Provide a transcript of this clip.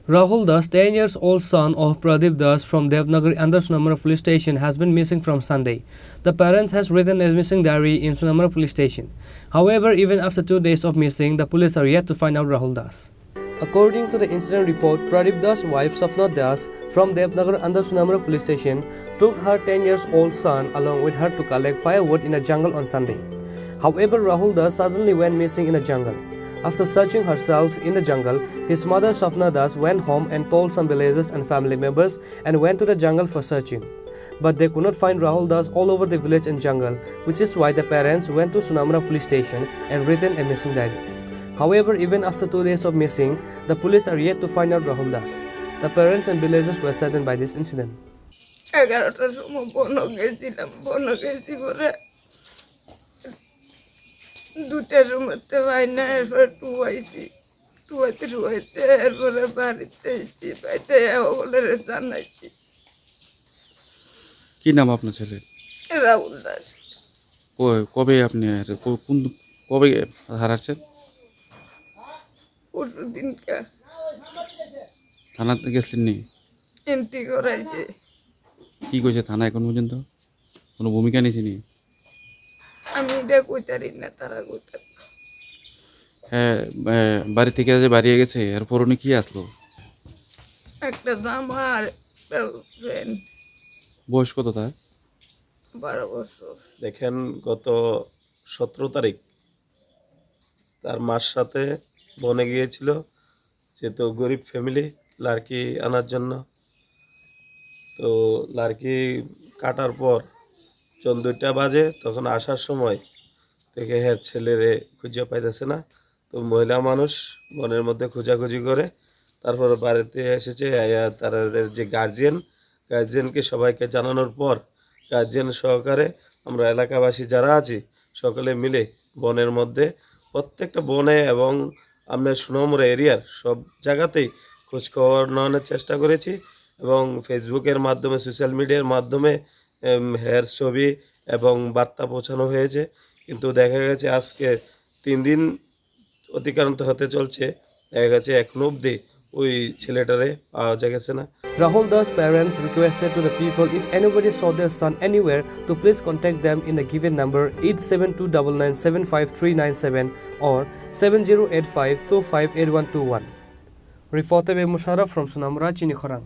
Rahul Das, 10 years old son of Pradeep Das from Devnagar under Sunamura police station, has been missing from Sunday. The parents has written a missing diary in Sunamura police station. However, even after 2 days of missing, the police are yet to find out Rahul Das. According to the incident report, Pradeep Das' wife Sapna Das from Devnagar under Sunamura police station took her 10 years old son along with her to collect firewood in a jungle on Sunday. However, Rahul Das suddenly went missing in a jungle. After searching herself in the jungle, his mother Sapna Das went home and told some villagers and family members and went to the jungle for searching. But they could not find Rahul Das all over the village and jungle, which is why the parents went to Sunamura police station and written a missing diary. However, even after 2 days of missing, the police are yet to find out Rahul Das. The parents and villagers were saddened by this incident. দুটার মধ্যে ভাই না এরপরে টুয়াইতে এরপরে বাড়িতে এসেছি বাড়িতে ওগুলোর জানাইছি। কি নাম আপনার ছেলে? রাহুল দাস। কবে আপনি কবে হারাচ্ছেন? পরশু দিনকা। থানাতে গেছিলেন নি? এন্ট্রি করাইছে। কি কইছে থানা এখন পর্যন্ত? কোনো ভূমিকা নিয়েছে নি? আমি এটা কইতারি না, তারা কইতার। হ্যাঁ, বাড়ি থেকে যে বাড়িয়ে গেছে এরপর উনি কি আসলো? একটা জামা আর একটা ফ্রেন্ড। বয়স কত তার? 12 বছর। দেখেন, গত 17 তারিখ তার মার সাথে বনে গিয়েছিল, যেহেতু গরিব ফ্যামিলি, লাড়কি আনার জন্য। তো লাড়কি কাটার পর যখন 2টা বাজে, তখন আসার সময় থেকে ছেলেরে খুঁজে পাইতেছে না। তো মহিলা মানুষ বনের মধ্যে খোঁজাখুঁজি করে তারপর বাড়িতে এসেছে। তাদের যে গার্জিয়ানকে সবাইকে জানানোর পর গার্জিয়ান সহকারে আমরা এলাকাবাসী যারা আছি সকলে মিলে বনের মধ্যে প্রত্যেকটা বনে এবং আপনার সুনামুড়া এরিয়ার সব জায়গাতেই খোঁজখবর নেওয়ার চেষ্টা করেছি এবং ফেসবুকের মাধ্যমে, সোশ্যাল মিডিয়ার মাধ্যমে হেয়ার ছবি এবং বার্তা পৌঁছানো হয়েছে। কিন্তু দেখা গেছে আজকে 3 দিন অতিক্রান্ত হতে চলছে, দেখা গেছে এখনো অবধি ওই ছেলেটারে পাওয়া গেছে না। Rahul Das' parents requested to the people if anybody saw their son anywhere to please contact them in the given number 8729975397 or 7085258121. Reporter Musharraf from Sunamura, Chinikhorang.